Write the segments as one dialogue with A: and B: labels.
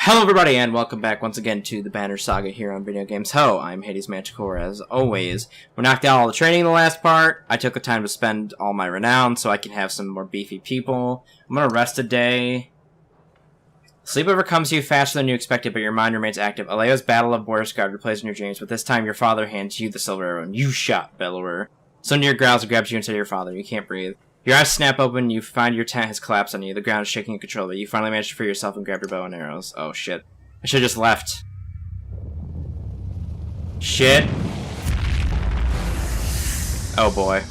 A: Hello everybody and welcome back once again to the Banner Saga here on Video Games Ho. I'm Hades Manticore as always. We knocked out all the training in the last part. I took the time to spend all my renown so I can have some more beefy people. I'm gonna rest a day. Sleep overcomes you faster than you expected, but your mind remains active. Aleo's Battle of Borisgard replays in your dreams, but this time your father hands you the silver arrow and you shot Bellower. Sundeer growls and grabs you instead of your father. You can't breathe. Your eyes snap open, you find your tent has collapsed on you. The ground is shaking uncontrollably. You finally manage to free yourself and grab your bow and arrows. Oh shit. I should've just left. Shit. Oh boy.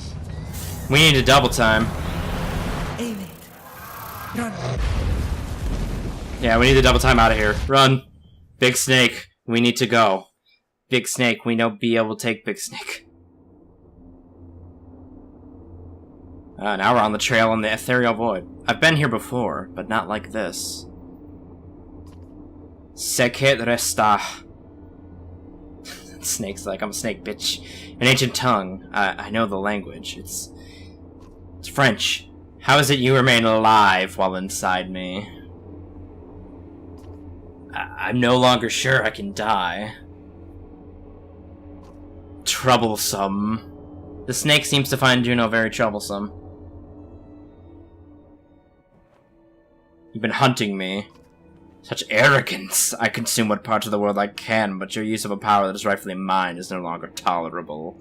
A: We need a double time.
B: Aim it. Run.
A: Yeah, we need the double time out of here. Run. Big Snake. We need to go. Big Snake. We know be able to take Big Snake. Now we're on the trail in the ethereal void. I've been here before, but not like this. Sekhet resta. Snake's like, I'm a snake, bitch. An ancient tongue. I know the language. It's French. How is it you remain alive while inside me? I'm no longer sure I can die. Troublesome. The snake seems to find Juno very troublesome. You've been hunting me. Such arrogance! I consume what parts of the world I can, but your use of a power that is rightfully mine is no longer tolerable.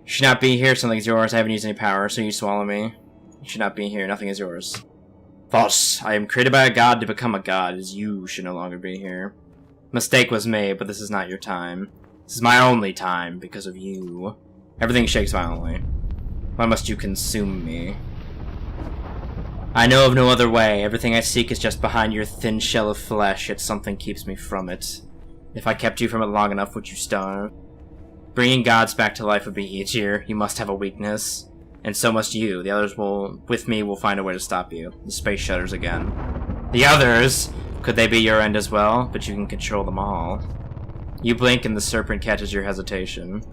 A: You should not be here, something is yours. I haven't used any power, so you swallow me. You should not be here, nothing is yours. False! I am created by a god to become a god, as you should no longer be here. Mistake was made, but this is not your time. This is my only time, because of you. Everything shakes violently. Why must you consume me? I know of no other way. Everything I seek is just behind your thin shell of flesh, yet something keeps me from it. If I kept you from it long enough, would you starve? Bringing gods back to life would be easier. You must have a weakness. And so must you. The others with me, will find a way to stop you. The space shudders again. The others! Could they be your end as well? But you can control them all. You blink and the serpent catches your hesitation.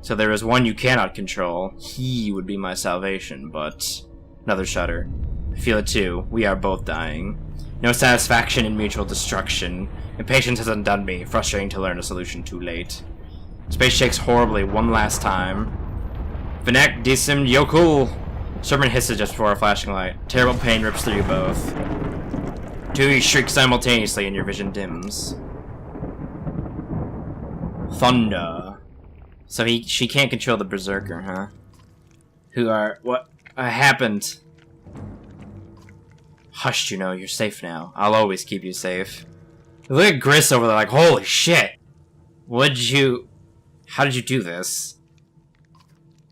A: So there is one you cannot control. He would be my salvation, but... Another shudder. I feel it too. We are both dying. No satisfaction in mutual destruction. Impatience has undone me. Frustrating to learn a solution too late. Space shakes horribly one last time. Vinek Disim Yokul! Serpent hisses just before a flashing light. Terrible pain rips through you both. Two of you shriek simultaneously and your vision dims. Thunder. So she can't control the berserker, huh? What happened? Hush, Juno, you're safe now. I'll always keep you safe. Look at Gris over there like, holy shit! How did you do this?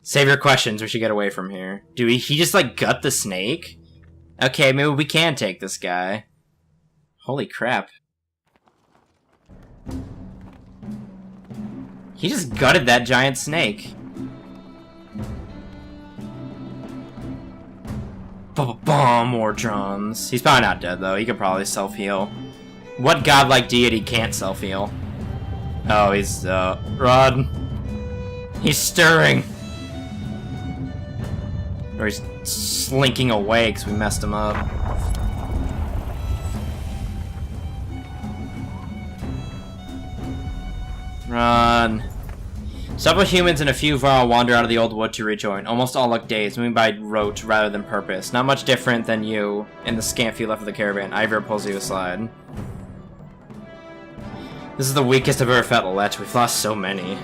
A: Save your questions, we should get away from here. Do he just like gut the snake? Okay, maybe we can take this guy. Holy crap. He just gutted that giant snake. Bomb more drums. He's probably not dead though. He could probably self-heal. What godlike deity can't self-heal? Oh, he's Rod. He's stirring. Or he's slinking away because we messed him up. Run. Several humans and a few Varl wander out of the old wood to rejoin. Almost all look dazed, moving by rote rather than purpose. Not much different than you in the scant few left of the caravan. Ivor pulls you aside. This is the weakest I've ever felt, Lilette. We've lost so many.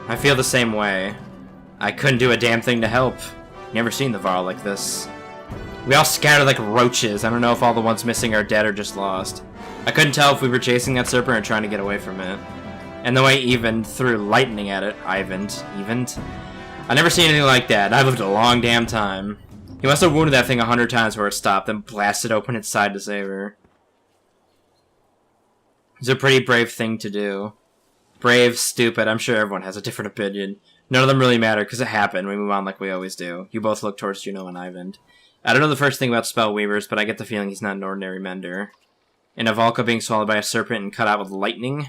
A: I feel the same way. I couldn't do a damn thing to help. Never seen the Varl like this. We all scattered like roaches. I don't know if all the ones missing are dead or just lost. I couldn't tell if we were chasing that serpent or trying to get away from it. And though I even threw lightning at it, I never seen anything like that. I've lived a long damn time. He must have wounded that thing 100 times before it stopped, then blasted open its side to save her. It's a pretty brave thing to do. Brave, stupid, I'm sure everyone has a different opinion. None of them really matter, because it happened. We move on like we always do. You both look towards Juno and Ivan. I don't know the first thing about spell weavers, but I get the feeling he's not an ordinary mender. And Avalka being swallowed by a serpent and cut out with lightning?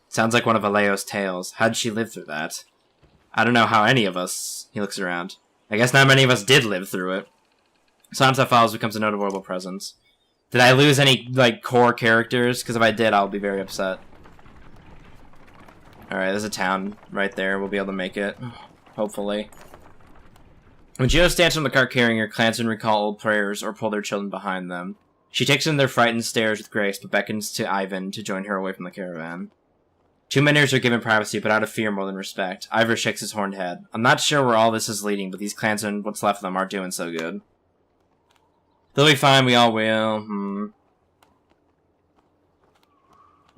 A: Sounds like one of Aleo's tales. How did she live through that? I don't know how any of us... He looks around. I guess not many of us did live through it. Silence that follows becomes a noticeable presence. Did I lose any, like, core characters? Because if I did, I'll be very upset. Alright, there's a town right there. We'll be able to make it. Hopefully. When Juno stands on the cart carrying her, clansmen recall old prayers or pull their children behind them. She takes in their frightened stares with grace, but beckons to Ivan to join her away from the caravan. Two miners are given privacy, but out of fear more than respect. Ivor shakes his horned head. I'm not sure where all this is leading, but these clansmen, what's left of them, aren't doing so good. They'll be fine, we all will.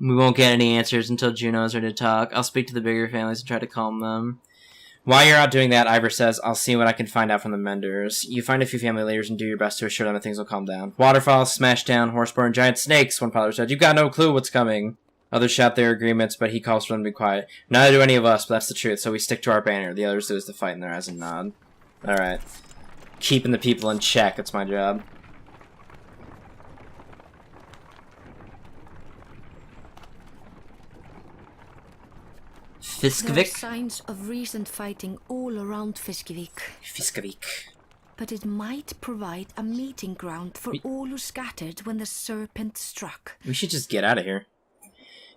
A: We won't get any answers until Juno's ready to talk. I'll speak to the bigger families and try to calm them. While you're out doing that, Ivor says, I'll see what I can find out from the menders. You find a few family leaders and do your best to assure them that things will calm down. Waterfalls, smashed down, horseborn, giant snakes, one father said. You've got no clue what's coming. Others shout their agreements, but he calls for them to be quiet. Neither do any of us, but that's the truth, so we stick to our banner. The others lose the fight in their eyes and nod. Alright. Keeping the people in check, that's my job.
C: There are
A: Fiskevik?
C: signs of recent fighting all around
A: Fiskevik.
C: but it might provide a meeting ground for all who scattered when the serpent struck.
A: We should just get out of here.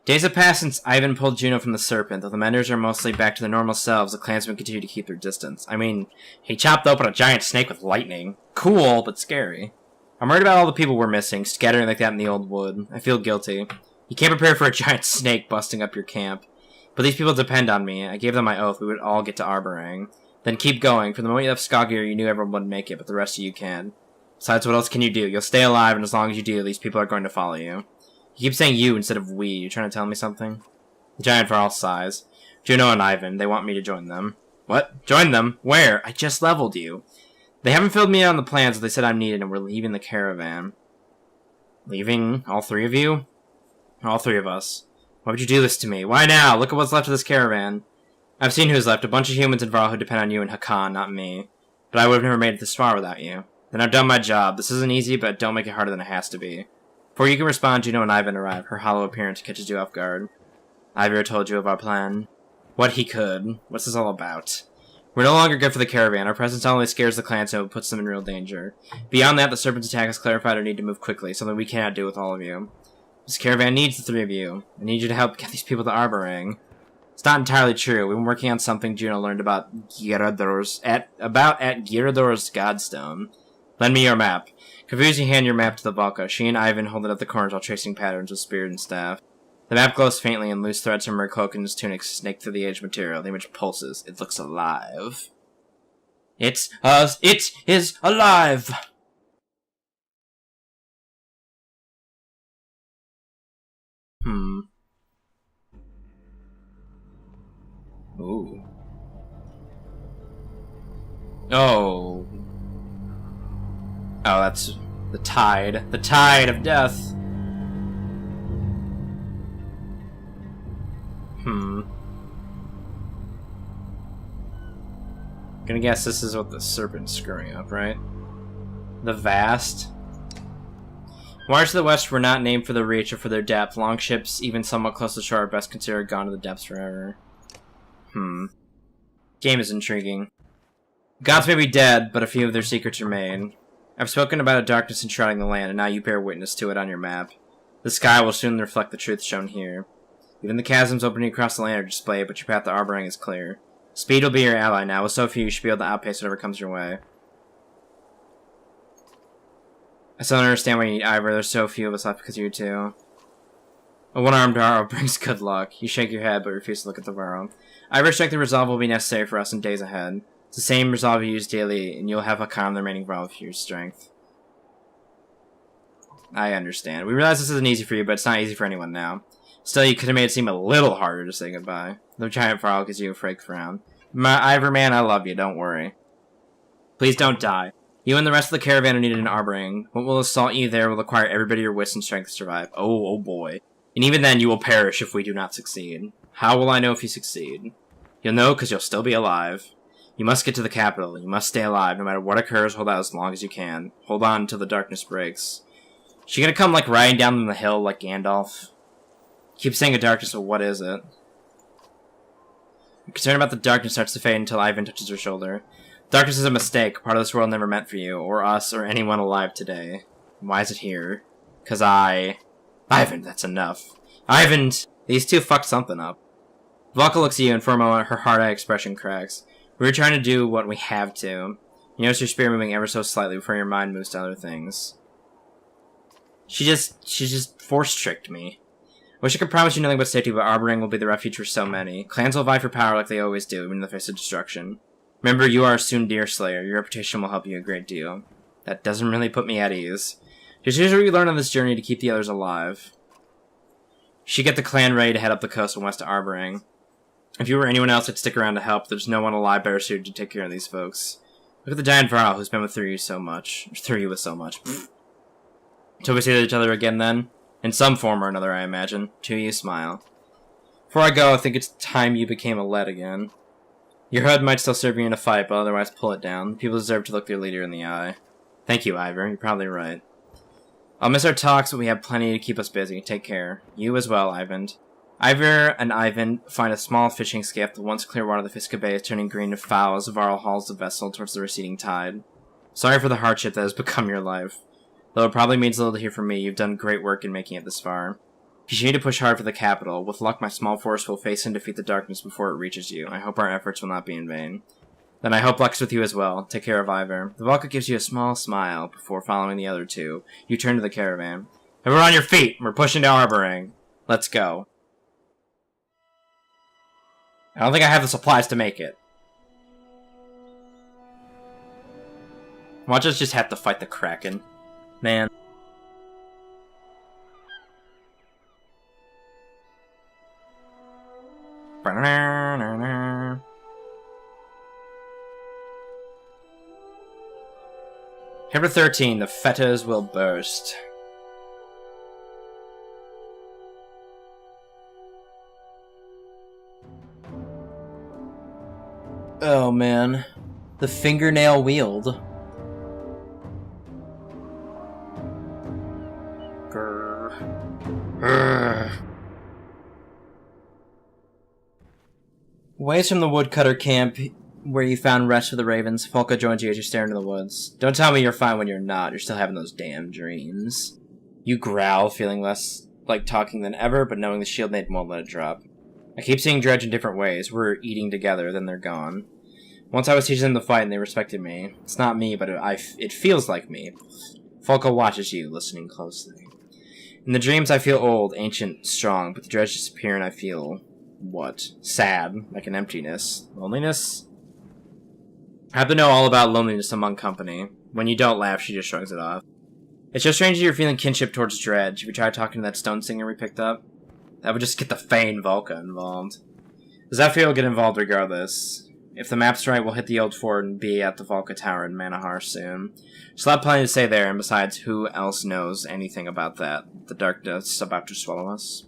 A: Days have passed since Ivan pulled Juno from the serpent. Though the menders are mostly back to their normal selves, the clansmen continue to keep their distance. I mean, he chopped open a giant snake with lightning. Cool, but scary. I'm worried about all the people we're missing, scattering like that in the old wood. I feel guilty. You can't prepare for a giant snake busting up your camp. But these people depend on me. I gave them my oath we would all get to Arborang. Then keep going. From the moment you left Skogir, you knew everyone wouldn't make it, but the rest of you can. Besides, what else can you do? You'll stay alive, and as long as you do, these people are going to follow you. You keep saying you instead of we. You trying to tell me something? The giant for all sighs. Juno and Ivan, they want me to join them. What? Join them? Where? I just leveled you. They haven't filled me in on the plans, but they said I'm needed, and we're leaving the caravan. Leaving? All three of you? All three of us. Why would you do this to me? Why now? Look at what's left of this caravan. I've seen who's left. A bunch of humans in Varl who depend on you and Hakan, not me. But I would have never made it this far without you. Then I've done my job. This isn't easy, but don't make it harder than it has to be. Before you can respond, Juno and Ivan arrive. Her hollow appearance catches you off guard. Ivor told you of our plan. What he could. What's this all about? We're no longer good for the caravan. Our presence not only scares the clansmen, but puts them in real danger. Beyond that, the serpent's attack has clarified our need to move quickly, something we cannot do with all of you. This caravan needs the three of you. I need you to help get these people to Arborang. It's not entirely true. We've been working on something Juno learned about Gyarados at Gyarados Godstone. Lend me your map. Confused, you hand your map to the Valka. She and Ivan hold it up the corners while tracing patterns with spear and staff. The map glows faintly, and loose threads from her cloak and his tunic snake through the aged material. The image pulses. It looks alive. It is alive! Ooh. Oh. Oh, that's the tide. The tide of death. Gonna guess this is what the serpent's screwing up, right? The vast. Waters to the west were not named for their reach or for their depth. Long ships, even somewhat close to shore, are best considered gone to the depths forever. Game is intriguing. Gods may be dead, but a few of their secrets remain. I've spoken about a darkness enshrouding the land, and now you bear witness to it on your map. The sky will soon reflect the truth shown here. Even the chasms opening across the land are displayed, but your path to Arborang is clear. Speed will be your ally now. With so few, you should be able to outpace whatever comes your way. I still don't understand why you need Ivor. There's so few of us left because of you two. A one-armed arrow brings good luck. You shake your head, but refuse to look at the arrow. Ivor's strength and resolve will be necessary for us in days ahead. It's the same resolve you use daily, and you'll have a calm the remaining resolve for your strength. I understand. We realize this isn't easy for you, but it's not easy for anyone now. Still, you could have made it seem a little harder to say goodbye. The giant frog gives you a fake frown. Ivor man, I love you, don't worry. Please don't die. You and the rest of the caravan are needed in Arborang. What will assault you there will require everybody your wits and strength to survive. Oh boy. And even then, you will perish if we do not succeed. How will I know if you succeed? You'll know because you'll still be alive. You must get to the capital. You must stay alive. No matter what occurs, hold out as long as you can. Hold on until the darkness breaks. She gonna come, like, riding down the hill like Gandalf? Keep saying a darkness, but what is it? Your concern about the darkness starts to fade until Ivan touches her shoulder. Darkness is a mistake. Part of this world never meant for you, or us, or anyone alive today. Why is it here? Cause Ivan, that's enough. Ivan, these two fucked something up. Volka looks at you and for a moment her hard-eye expression cracks. We were trying to do what we have to. You notice your spirit moving ever so slightly before your mind moves to other things. She just force-tricked me. Wish I could promise you nothing but safety, but Arboring will be the refuge for so many. Clans will vie for power like they always do, even in the face of destruction. Remember, you are a soon deer slayer. Your reputation will help you a great deal. That doesn't really put me at ease. Just here's what you learn on this journey to keep the others alive. She get the clan ready to head up the coast and west to Arboring. If you or anyone else would stick around to help, there's no one alive better suited to take care of these folks. Look at the giant Varl who's been with you so much. Through you with so much. Till we see each other again then? In some form or another, I imagine. To you smile. Before I go, I think it's time you became a lead again. Your hood might still serve you in a fight, but otherwise pull it down. People deserve to look their leader in the eye. Thank you, Ivor. You're probably right. I'll miss our talks, but we have plenty to keep us busy. Take care. You as well, Ivan. Ivor and Ivan find a small fishing skiff. The once clear water of the Fiska Bay is turning green to foul as Varl hauls the vessel towards the receding tide. Sorry for the hardship that has become your life. Though it probably means little to hear from me, you've done great work in making it this far. Continue to push hard for the capital. With luck, my small force will face and defeat the darkness before it reaches you. I hope our efforts will not be in vain. Then I hope luck's with you as well. Take care of Ivor. The Valka gives you a small smile before following the other two. You turn to the caravan. Everyone on your feet! We're pushing to Arboring. Let's go. I don't think I have the supplies to make it. Watch us just have to fight the Kraken. Man. Chapter 13, the fetters will burst. Oh man. The fingernail wield. Ways from the woodcutter camp where you found rest for the ravens, Folka joins you as you stare into the woods. Don't tell me you're fine when you're not. You're still having those damn dreams. You growl, feeling less like talking than ever, but knowing the shield mate won't let it drop. I keep seeing Dredge in different ways. We're eating together, then they're gone. Once I was teaching them to fight and they respected me. It's not me, but it feels like me. Folka watches you, listening closely. In the dreams I feel old, ancient, strong, but the Dredge disappear and I feel... what? Sad. Like an emptiness. Loneliness? I have to know all about loneliness among company. When you don't laugh, she just shrugs it off. It's just strange that you're feeling kinship towards Dredge. Have you tried talking to that stone singer we picked up? That would just get the Fane Volka involved. Zephyr will get involved regardless. If the map's right, we'll hit the old fort and be at the Volka Tower in Manahar soon. She'll have plenty to say there, and besides, who else knows anything about that? The darkness about to swallow us?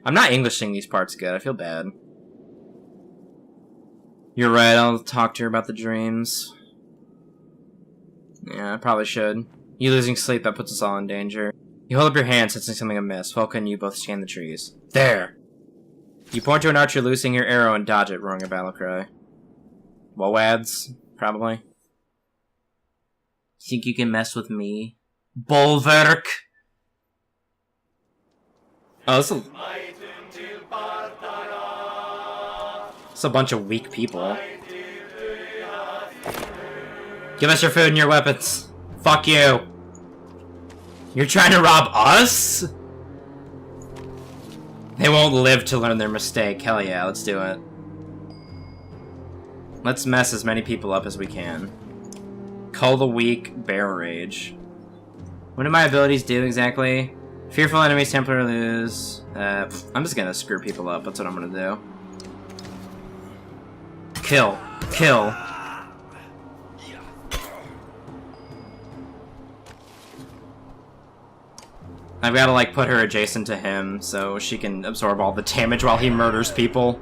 A: I'm not Englishing these parts good. I feel bad. You're right, I'll talk to her about the dreams. Yeah, I probably should. You losing sleep, that puts us all in danger. You hold up your hand, sensing something amiss. Volka and you both scan the trees. There! You point to an archer loosing your arrow and dodge it, roaring a battle cry. Woads, probably. Think you can mess with me? Bulwark! Oh, this is a bunch of weak people. Give us your food and your weapons. Fuck you. You're trying to rob us? They won't live to learn their mistake. Hell yeah, let's do it. Let's mess as many people up as we can. Cull the weak, bear rage. What do my abilities do exactly? Fearful enemies temporarily lose. I'm just gonna screw people up. That's what I'm gonna do. Kill. Kill. I've gotta, like, put her adjacent to him so she can absorb all the damage while he murders people.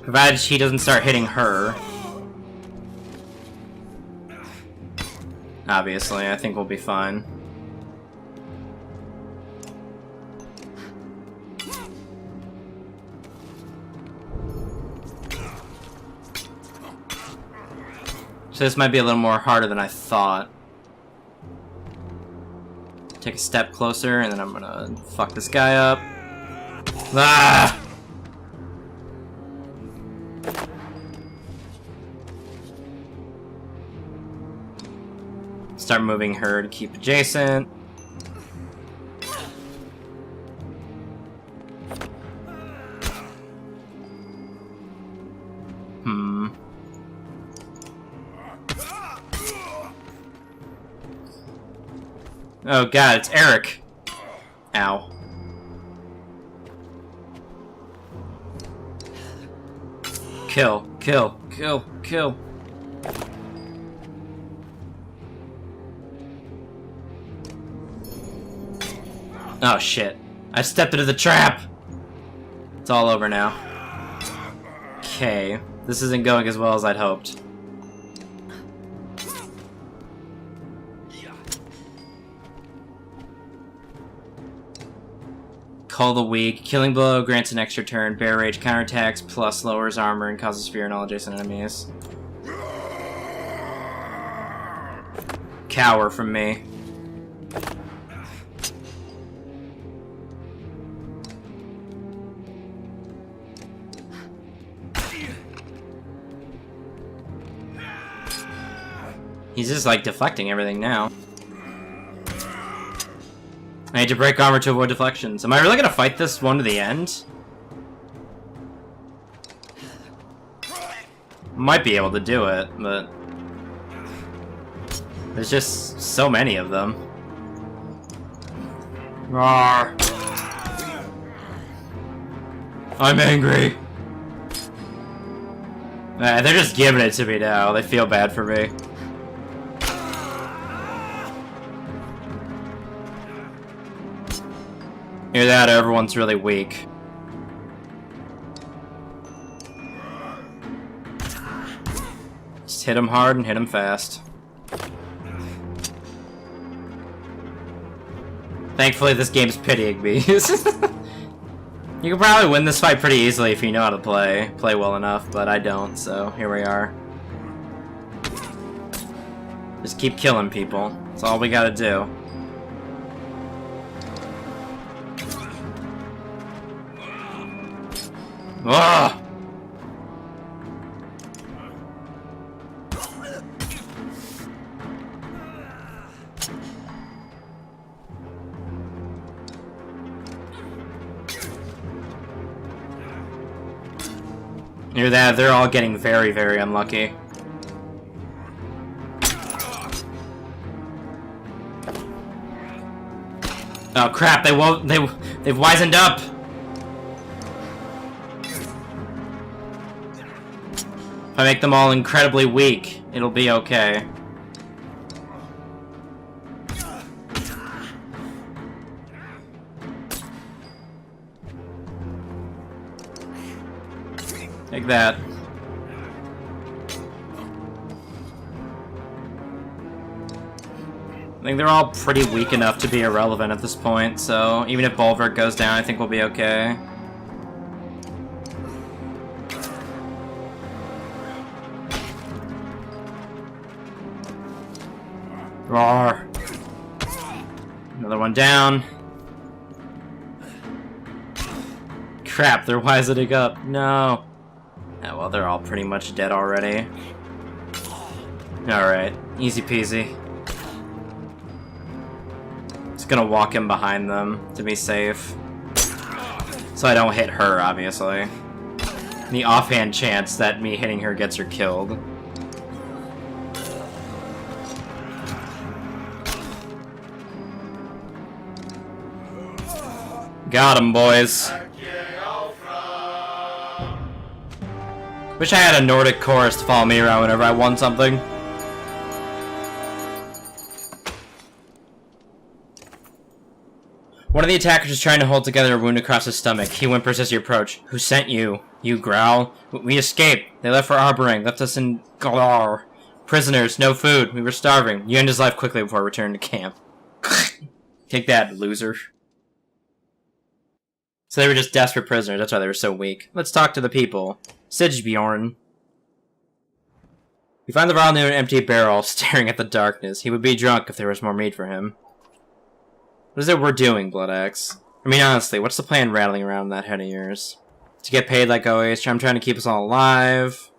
A: Provided he doesn't start hitting her. Obviously, I think we'll be fine. So this might be a little more harder than I thought. Take a step closer, and then I'm gonna fuck this guy up. Ah! Start moving her to keep adjacent. Oh god, it's Eric. Ow. Kill, kill, kill, kill. Oh shit. I stepped into the trap! It's all over now. Okay. This isn't going as well as I'd hoped. Call the weak. Killing blow grants an extra turn. Bear rage counterattacks plus lowers armor and causes fear in all adjacent enemies. Cower from me. He's just like deflecting everything now. I need to break armor to avoid deflections. Am I really gonna fight this one to the end? Might be able to do it, but there's just so many of them. Roar. I'm angry. They're just giving it to me now. They feel bad for me. Either that or everyone's really weak. Just hit him hard and hit him fast. Thankfully, this game's pitying me. You can probably win this fight pretty easily if you know how to play well enough, but I don't, so here we are. Just keep killing people. That's all we gotta do. Ugh! Near that, they're all getting very, very unlucky. Oh crap! They've wizened up. If I make them all incredibly weak, it'll be okay. Take that. I think they're all pretty weak enough to be irrelevant at this point, so even if Bulwark goes down, I think we'll be okay. Roar. Another one down. Crap, they're wisening up. No. Oh, well, they're all pretty much dead already. Alright, easy peasy. Just gonna walk in behind them to be safe. So I don't hit her, obviously. The offhand chance that me hitting her gets her killed. Got him, boys. Wish I had a Nordic chorus to follow me around whenever I won something. One of the attackers is trying to hold together a wound across his stomach. He whimpers as you approach. Who sent you? You growl. We escaped. They left for Arboring. Left us in Galar. Prisoners, no food. We were starving. You end his life quickly before returning to camp. Take that, loser. So they were just desperate prisoners, that's why they were so weak. Let's talk to the people. Sigebjorn. We find the vial near an empty barrel, staring at the darkness. He would be drunk if there was more meat for him. What is it we're doing, Blood Axe? I mean, honestly, what's the plan rattling around in that head of yours? To get paid like always? I'm trying to keep us all alive.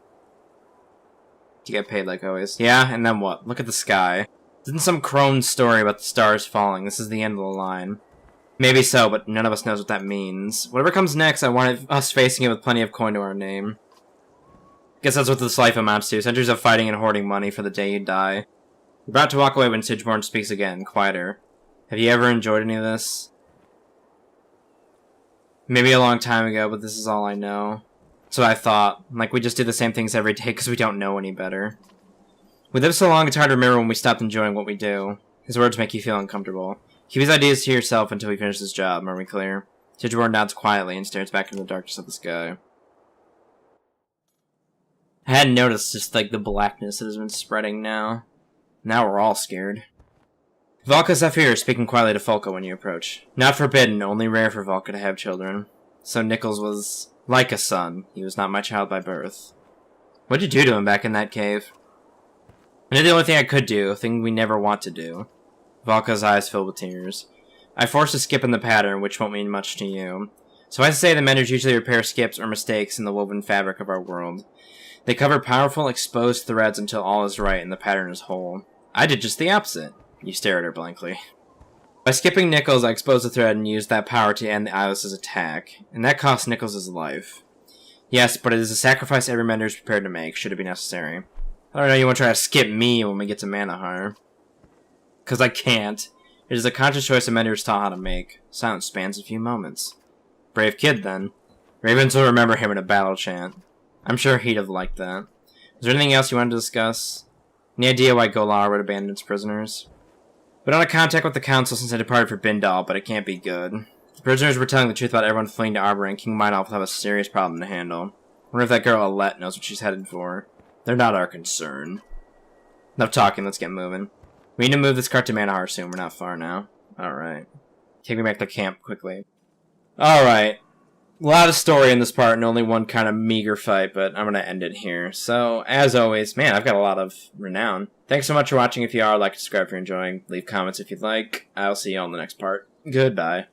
A: To get paid like always. Yeah, and then what? Look at the sky. Isn't some crone story about the stars falling? This is the end of the line. Maybe so, but none of us knows what that means. Whatever comes next, I want us facing it with plenty of coin to our name. Guess that's what this life amounts to. Centuries of fighting and hoarding money for the day you die. You're about to walk away when Sigborn speaks again, quieter. Have you ever enjoyed any of this? Maybe a long time ago, but this is all I know. That's what I thought. Like, we just do the same things every day because we don't know any better. We live so long it's hard to remember when we stopped enjoying what we do. His words make you feel uncomfortable. Keep his ideas to yourself until we finish this job, are we clear? Sigborn nods quietly and stares back into the darkness of the sky. I hadn't noticed just, like, the blackness that has been spreading now. Now we're all scared. Valka Zephyr speaking quietly to Folka when you approach. Not forbidden, only rare for Valka to have children. So Nichols was like a son. He was not my child by birth. What'd you do to him back in that cave? I did the only thing I could do, a thing we never want to do. Valka's eyes filled with tears. I forced a skip in the pattern, which won't mean much to you. So I say the menders usually repair skips or mistakes in the woven fabric of our world. They cover powerful, exposed threads until all is right and the pattern is whole. I did just the opposite. You stare at her blankly. By skipping Nichols, I exposed the thread and used that power to end the Eyeless's attack, and that cost Nichols his life. Yes, but it is a sacrifice every mender is prepared to make, should it be necessary. I don't know you want to try to skip me when we get to Manahar. Because I can't. It is a conscious choice a mender is taught how to make. Silence spans a few moments. Brave kid, then. Ravens will remember him in a battle chant. I'm sure he'd have liked that. Is there anything else you wanted to discuss? Any idea why Golar would abandon its prisoners? Been out of contact with the council since I departed for Bindal, but it can't be good. The prisoners were telling the truth about everyone fleeing to Arbor, and King Meinolf will have a serious problem to handle. Wonder if that girl Alette knows what she's headed for. They're not our concern. Enough talking, let's get moving. We need to move this cart to Manahar soon, we're not far now. Alright. Take me back to camp quickly. Alright. A lot of story in this part and only one kind of meager fight, but I'm going to end it here. So, as always, man, I've got a lot of renown. Thanks so much for watching. If you are, like, subscribe if you're enjoying. Leave comments if you'd like. I'll see you on the next part. Goodbye.